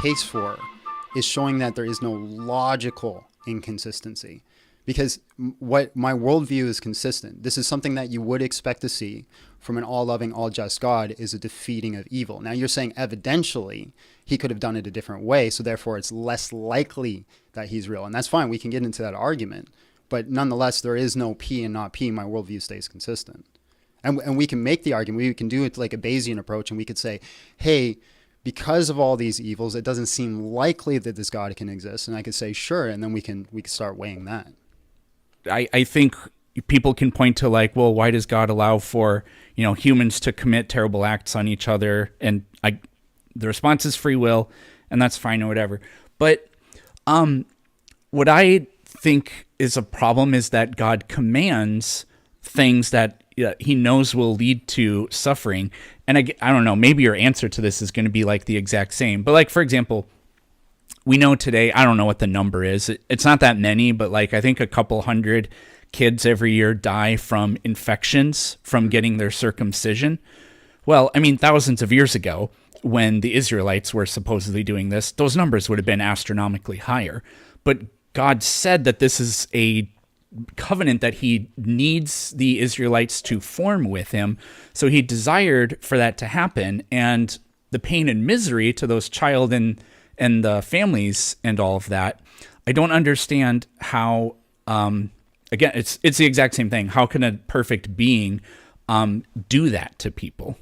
case for is showing that there is no logical inconsistency. Because what my worldview is consistent. This is something that you would expect to see from an all-loving, all-just God, is a defeating of evil. Now you're saying evidentially he could have done it a different way, so therefore it's less likely that he's real. And that's fine. We can get into that argument. But nonetheless, there is no P and not P. My worldview stays consistent. And we can make the argument. We can do it like a Bayesian approach, and we could say, hey, because of all these evils, it doesn't seem likely that this God can exist. And I could say, sure, and then we can start weighing that. I think people can point to like, well, why does God allow for, humans to commit terrible acts on each other? And the response is free will, and that's fine or whatever. But what I think is a problem is that God commands things that he knows will lead to suffering. And I don't know, maybe your answer to this is going to be like the exact same. But like, for example, we know today, I don't know what the number is. It's not that many, but like I think a couple hundred kids every year die from infections from getting their circumcision. Well, I mean, thousands of years ago, when the Israelites were supposedly doing this, those numbers would have been astronomically higher. But God said that this is a covenant that he needs the Israelites to form with him. So he desired for that to happen. And the pain and misery to those child and the families and all of that, I don't understand how, again, it's the exact same thing. How can a perfect being do that to people?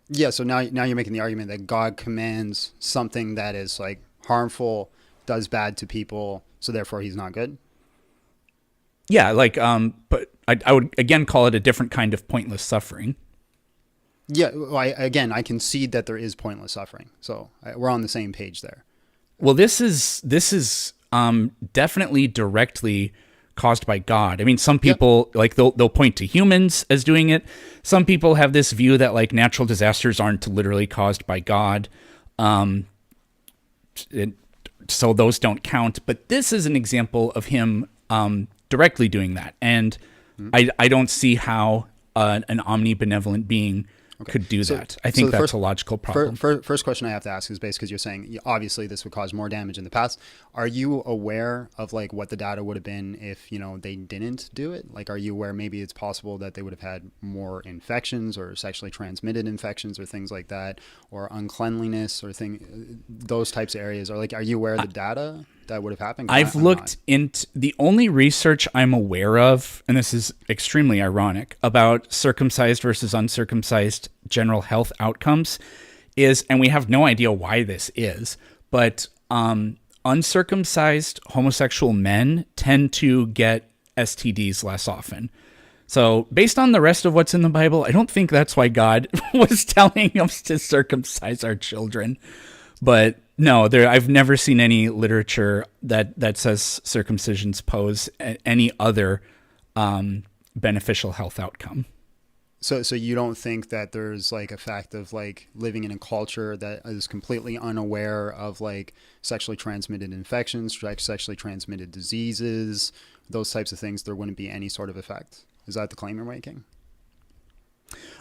Yeah, so now you're making the argument that God commands something that is like harmful, does bad to people, so therefore he's not good? Yeah, like, but I would, again, call it a different kind of pointless suffering. Yeah, well, I concede that there is pointless suffering. So we're on the same page there. Well, this is definitely directly caused by God. I mean, some people, like, they'll point to humans as doing it. Some people have this view that, like, natural disasters aren't literally caused by God. So those don't count. But this is an example of him directly doing that. And I don't see how an omnibenevolent being could do that. I think that's a logical problem. First question I have to ask is based because you're saying obviously this would cause more damage in the past. Are you aware of like what the data would have been if they didn't do it? Like, are you aware maybe it's possible that they would have had more infections or sexually transmitted infections or things like that, or uncleanliness or those types of areas? Or like, are you aware of the data that would have happened? I've looked into the only research I'm aware of, and this is extremely ironic, about circumcised versus uncircumcised general health outcomes is, and we have no idea why this is, but uncircumcised homosexual men tend to get STDs less often. So based on the rest of what's in the Bible, I don't think that's why God was telling us to circumcise our children. But no, I've never seen any literature that says circumcisions pose any other beneficial health outcome. So you don't think that there's like a fact of like living in a culture that is completely unaware of like sexually transmitted infections, sexually transmitted diseases, those types of things, there wouldn't be any sort of effect? Is that the claim you're making?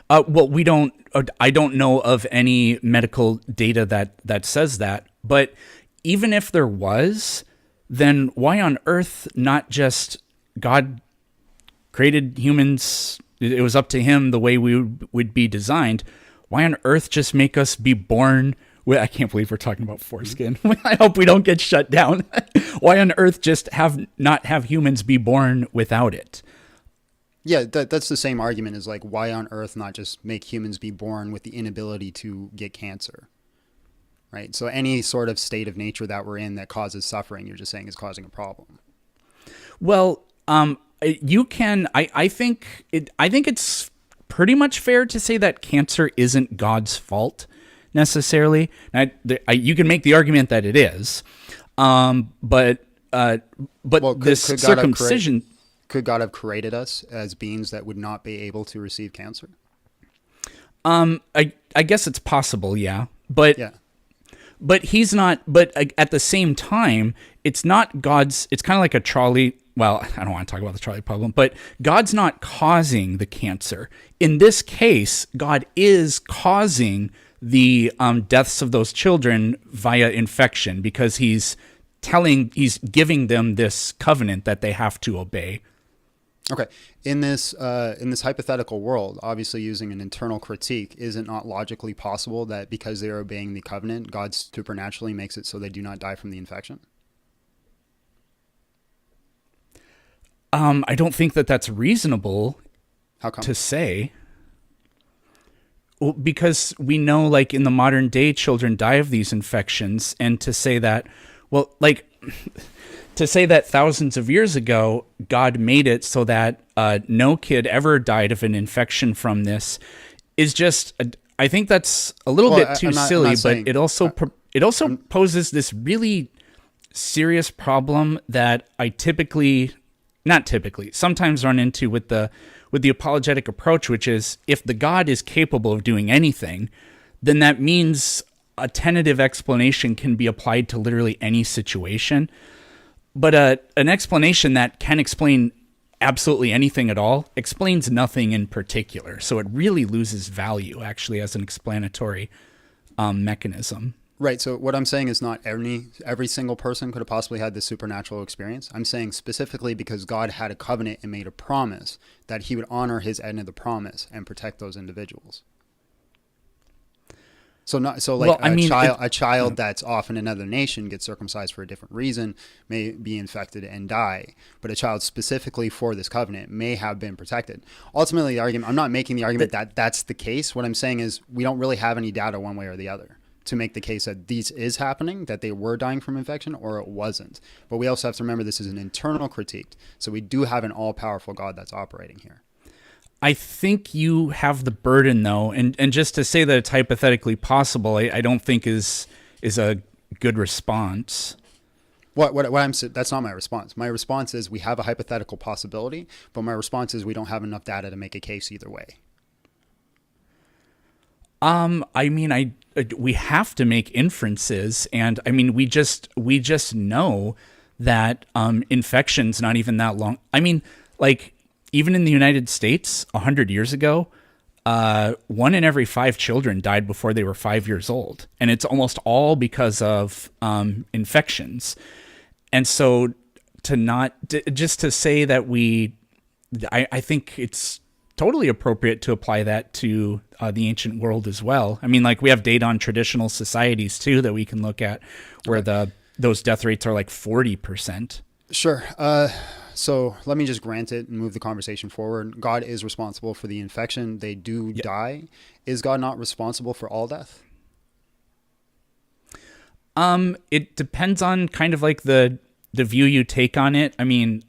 Well, I don't know of any medical data that says that, but even if there was, then why on earth not just God created humans, it was up to him the way we would be designed. Why on earth just make us be born with, I can't believe we're talking about foreskin. I hope we don't get shut down. Why on earth just not have humans be born without it? Yeah, that's the same argument as like, why on earth not just make humans be born with the inability to get cancer, right? So any sort of state of nature that we're in that causes suffering, you're just saying is causing a problem. Well, you can, I think it's pretty much fair to say that cancer isn't God's fault necessarily. You can make the argument that it is, but this circumcision. Could God have created us as beings that would not be able to receive cancer? I guess it's possible, yeah. But he's not, but at the same time, it's not God's, it's kind of like a trolley. Well, I don't want to talk about the trolley problem, but God's not causing the cancer. In this case, God is causing the deaths of those children via infection, because he's giving them this covenant that they have to obey. Okay. In this hypothetical world, obviously using an internal critique, is it not logically possible that because they are obeying the covenant, God supernaturally makes it so they do not die from the infection? I don't think that that's reasonable. How come? To say. Well, because we know, like, in the modern day, children die of these infections, and to say that, well, like, to say that thousands of years ago, God made it so that no kid ever died of an infection from this is just, I think that's a little bit too silly, but saying, it also poses this really serious problem that I sometimes run into with the apologetic approach, which is, if the God is capable of doing anything, then that means a tentative explanation can be applied to literally any situation. But an explanation that can explain absolutely anything at all explains nothing in particular. So it really loses value, actually, as an explanatory mechanism. Right. So what I'm saying is not every single person could have possibly had this supernatural experience. I'm saying specifically because God had a covenant and made a promise that he would honor his end of the promise and protect those individuals. A child that's off in another nation gets circumcised for a different reason, may be infected and die, but a child specifically for this covenant may have been protected. Ultimately, I'm not making the argument that that's the case. What I'm saying is we don't really have any data one way or the other to make the case that this is happening, that they were dying from infection, or it wasn't. But we also have to remember this is an internal critique. So we do have an all-powerful God that's operating here. I think you have the burden, though, and just to say that it's hypothetically possible, I don't think is a good response. That's not my response. My response is we have a hypothetical possibility, but my response is we don't have enough data to make a case either way. We have to make inferences, and I mean, we just know that infection's not even that long. I mean, like, even in the United States 100 years ago, 1 in every 5 children died before they were 5 years old, and it's almost all because of infections. And so to say that I think it's totally appropriate to apply that to the ancient world as well. I mean, like, we have data on traditional societies too that we can look at where those death rates are like 40%. Sure. So let me just grant it and move the conversation forward. God is responsible for the infection. They do die. Is God not responsible for all death? It depends on kind of like the view you take on it. I mean,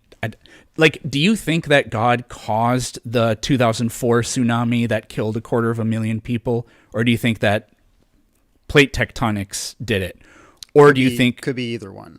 do you think that God caused the 2004 tsunami that killed 250,000 people? Or do you think that plate tectonics did it? Or do you think... Could be either one.